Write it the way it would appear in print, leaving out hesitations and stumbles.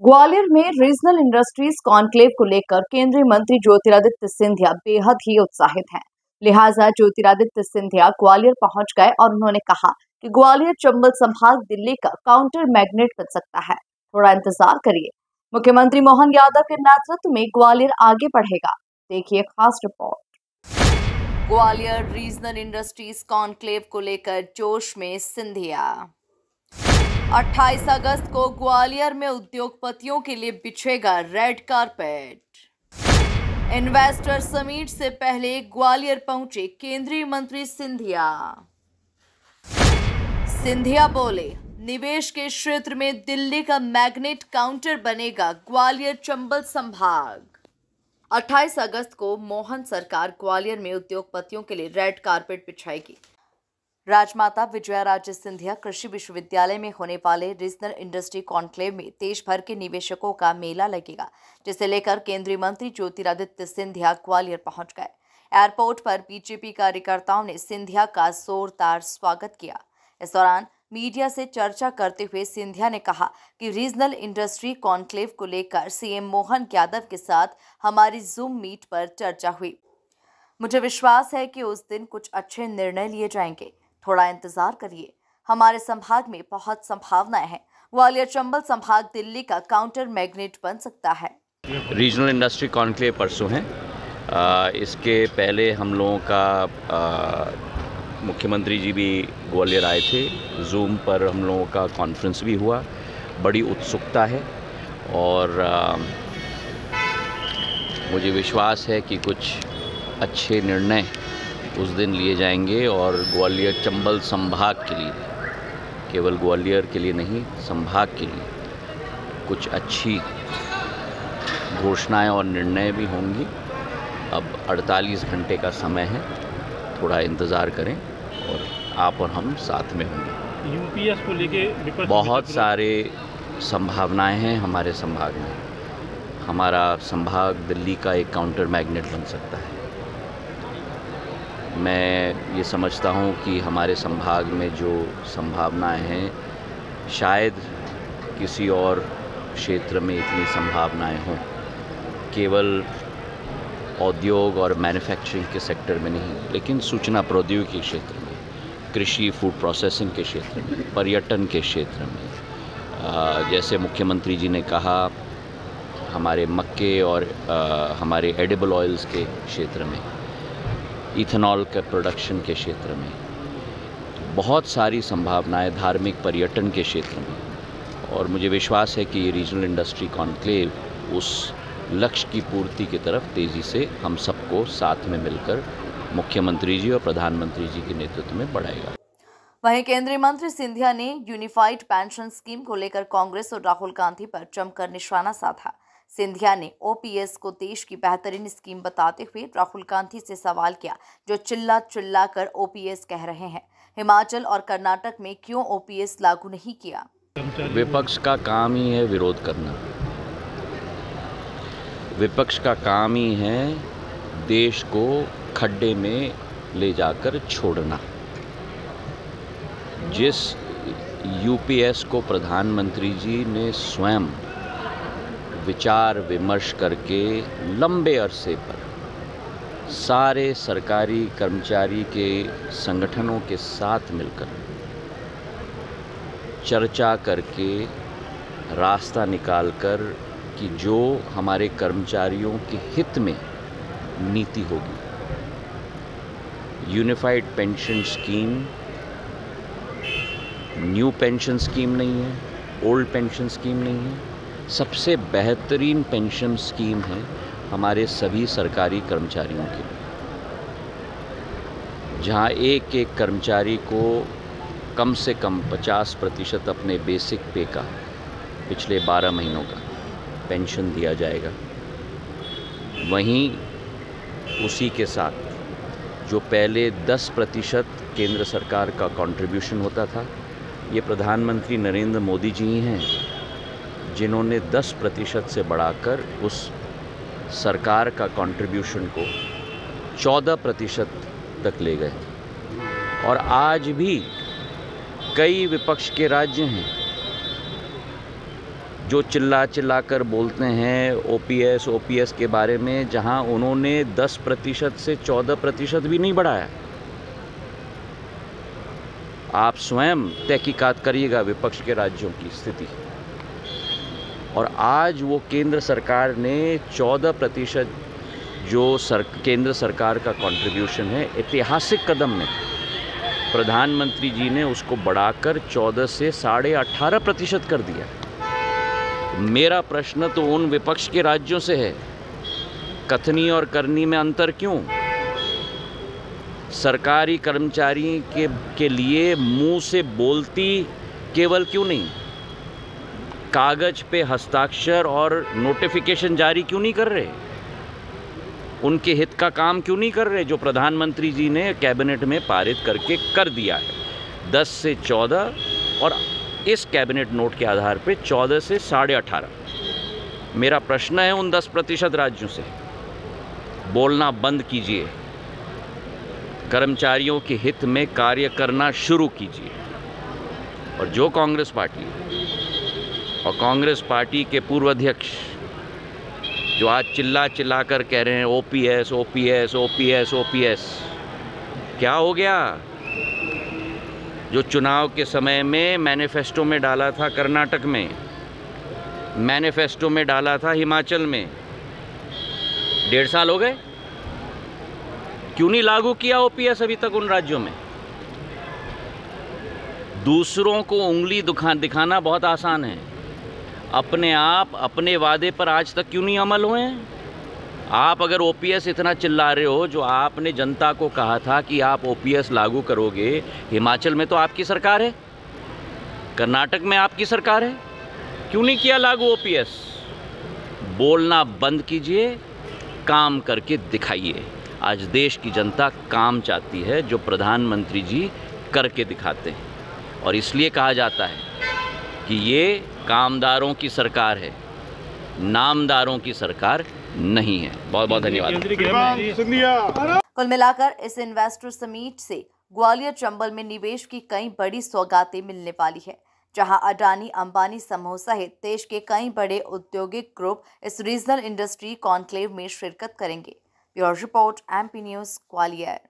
ग्वालियर में regional industries conclave को लेकर केंद्रीय मंत्री ज्योतिरादित्य सिंधिया बेहद ही उत्साहित हैं। लिहाजा ज्योतिरादित्य सिंधिया ग्वालियर पहुंच गए और उन्होंने कहा कि ग्वालियर चंबल संभाग दिल्ली का काउंटर मैग्नेट बन सकता है। थोड़ा इंतजार करिए। मुख्यमंत्री मोहन यादव के नेतृत्व में ग्वालियर आगे बढ़ेगा। देखिए खास report. Gwalior regional industries conclave को लेकर जोश में सिंधिया। 28 अगस्त को ग्वालियर में उद्योगपतियों के लिए बिछेगा रेड कारपेट। इन्वेस्टर समिट से पहले ग्वालियर पहुंचे केंद्रीय मंत्री सिंधिया। सिंधिया बोले, निवेश के क्षेत्र में दिल्ली का मैग्नेट काउंटर बनेगा ग्वालियर चंबल संभाग। 28 अगस्त को मोहन सरकार ग्वालियर में उद्योगपतियों के लिए रेड कारपेट बिछाएगी। राजमाता विजया राजे सिंधिया कृषि विश्वविद्यालय में होने वाले रीजनल इंडस्ट्री कॉन्क्लेव में देश भर के निवेशकों का मेला लगेगा, जिसे लेकर केंद्रीय मंत्री ज्योतिरादित्य सिंधिया ग्वालियर पहुंच गए। एयरपोर्ट पर बीजेपी कार्यकर्ताओं ने सिंधिया का जोरदार स्वागत किया। इस दौरान मीडिया से चर्चा करते हुए सिंधिया ने कहा कि रीजनल इंडस्ट्री कॉन्क्लेव को लेकर सीएम मोहन यादव के साथ हमारी जूम मीट पर चर्चा हुई। मुझे विश्वास है कि उस दिन कुछ अच्छे निर्णय लिए जाएंगे। थोड़ा इंतजार करिए। हमारे संभाग में बहुत संभावनाएं हैं। ग्वालियर चंबल संभाग दिल्ली का काउंटर मैग्नेट बन सकता है। रीजनल इंडस्ट्री कॉन्क्लेव परसों है। इसके पहले हम लोगों का मुख्यमंत्री जी भी ग्वालियर आए थे। जूम पर हम लोगों का कॉन्फ्रेंस भी हुआ। बड़ी उत्सुकता है और मुझे विश्वास है कि कुछ अच्छे निर्णय उस दिन लिए जाएंगे और ग्वालियर चंबल संभाग के लिए, केवल ग्वालियर के लिए नहीं, संभाग के लिए कुछ अच्छी घोषणाएं और निर्णय भी होंगी। अब 48 घंटे का समय है, थोड़ा इंतज़ार करें और आप और हम साथ में होंगे। यूपीएस को लेके बहुत सारे संभावनाएं हैं हमारे संभाग में। हमारा संभाग दिल्ली का एक काउंटर मैग्नेट बन सकता है। मैं ये समझता हूँ कि हमारे संभाग में जो संभावनाएं हैं, शायद किसी और क्षेत्र में इतनी संभावनाएं हों। केवल औद्योग और मैन्युफैक्चरिंग के सेक्टर में नहीं, लेकिन सूचना प्रौद्योगिकी के क्षेत्र में, कृषि फूड प्रोसेसिंग के क्षेत्र में, पर्यटन के क्षेत्र में, जैसे मुख्यमंत्री जी ने कहा, हमारे मक्के और हमारे एडिबल ऑयल्स के क्षेत्र में, इथेनॉल के प्रोडक्शन के क्षेत्र में, बहुत सारी संभावनाएं, धार्मिक पर्यटन के क्षेत्र में। और मुझे विश्वास है कि ये रीजनल इंडस्ट्री कॉन्क्लेव उस लक्ष्य की पूर्ति की तरफ तेज़ी से हम सबको साथ में मिलकर मुख्यमंत्री जी और प्रधानमंत्री जी के नेतृत्व में बढ़ाएगा। वहीं केंद्रीय मंत्री सिंधिया ने यूनिफाइड पेंशन स्कीम को लेकर कांग्रेस और राहुल गांधी पर जमकर निशाना साधा। सिंधिया ने ओपीएस को देश की बेहतरीन स्कीम बताते हुए राहुल गांधी से सवाल किया, जो चिल्ला कर ओपीएस कह रहे हैं। हिमाचल और कर्नाटक में क्यों ओपीएस लागू नहीं किया? विपक्ष का काम ही है विरोध करना। विपक्ष का काम ही है देश को खड्डे में ले जाकर छोड़ना। जिस यूपीएस को प्रधानमंत्री जी ने स्वयं विचार विमर्श करके लंबे अरसे पर सारे सरकारी कर्मचारी के संगठनों के साथ मिलकर चर्चा करके रास्ता निकालकर कि जो हमारे कर्मचारियों के हित में नीति होगी, unified pension scheme new pension scheme नहीं है, ओल्ड पेंशन स्कीम नहीं है, सबसे बेहतरीन पेंशन स्कीम है हमारे सभी सरकारी कर्मचारियों के लिए, जहां एक एक कर्मचारी को कम से कम 50% अपने बेसिक पे का पिछले 12 महीनों का पेंशन दिया जाएगा। वहीं उसी के साथ जो पहले 10% केंद्र सरकार का कंट्रीब्यूशन होता था, ये प्रधानमंत्री नरेंद्र मोदी जी ही हैं जिन्होंने 10% से बढ़ाकर उस सरकार का कंट्रीब्यूशन को 14% तक ले गए। और आज भी कई विपक्ष के राज्य हैं जो चिल्ला चिल्ला कर बोलते हैं ओपीएस के बारे में, जहां उन्होंने 10% से 14% भी नहीं बढ़ाया। आप स्वयं तहकीकात करिएगा विपक्ष के राज्यों की स्थिति। और आज वो केंद्र सरकार ने 14% जो केंद्र सरकार का कंट्रीब्यूशन है, ऐतिहासिक कदम में प्रधानमंत्री जी ने उसको बढ़ाकर 14 से 18.5% कर दिया। मेरा प्रश्न तो उन विपक्ष के राज्यों से है, कथनी और करनी में अंतर क्यों? सरकारी कर्मचारी के लिए मुंह से बोलती केवल क्यों नहीं, कागज पे हस्ताक्षर और नोटिफिकेशन जारी क्यों नहीं कर रहे? उनके हित का काम क्यों नहीं कर रहे, जो प्रधानमंत्री जी ने कैबिनेट में पारित करके कर दिया है 10 से 14 और इस कैबिनेट नोट के आधार पे 14 से 18.5। मेरा प्रश्न है उन 10% राज्यों से, बोलना बंद कीजिए, कर्मचारियों के हित में कार्य करना शुरू कीजिए। और जो कांग्रेस पार्टी और कांग्रेस पार्टी के पूर्व अध्यक्ष जो आज चिल्ला चिल्ला कर कह रहे हैं ओपीएस, क्या हो गया? जो चुनाव के समय में मैनिफेस्टो में डाला था कर्नाटक में, मैनिफेस्टो में डाला था हिमाचल में, 1.5 साल हो गए, क्यों नहीं लागू किया ओपीएस अभी तक उन राज्यों में? दूसरों को उंगली दिखाना बहुत आसान है, अपने आप अपने वादे पर आज तक क्यों नहीं अमल हुए हैं? आप अगर ओपीएस इतना चिल्ला रहे हो, जो आपने जनता को कहा था कि आप ओपीएस लागू करोगे, हिमाचल में तो आपकी सरकार है, कर्नाटक में आपकी सरकार है, क्यों नहीं किया लागू ओपीएस? बोलना बंद कीजिए, काम करके दिखाइए। आज देश की जनता काम चाहती है, जो प्रधानमंत्री जी करके दिखाते हैं। और इसलिए कहा जाता है कि ये कामदारों की सरकार है, नामदारों की सरकार नहीं है। बहुत बहुत धन्यवाद। कुल मिलाकर इस इन्वेस्टर समीट से ग्वालियर चंबल में निवेश की कई बड़ी सौगातें मिलने वाली है, जहां अडानी अंबानी समूह सहित देश के कई बड़े औद्योगिक ग्रुप इस रीजनल इंडस्ट्री कॉन्क्लेव में शिरकत करेंगे। Bureau report, MP news, Gwalior.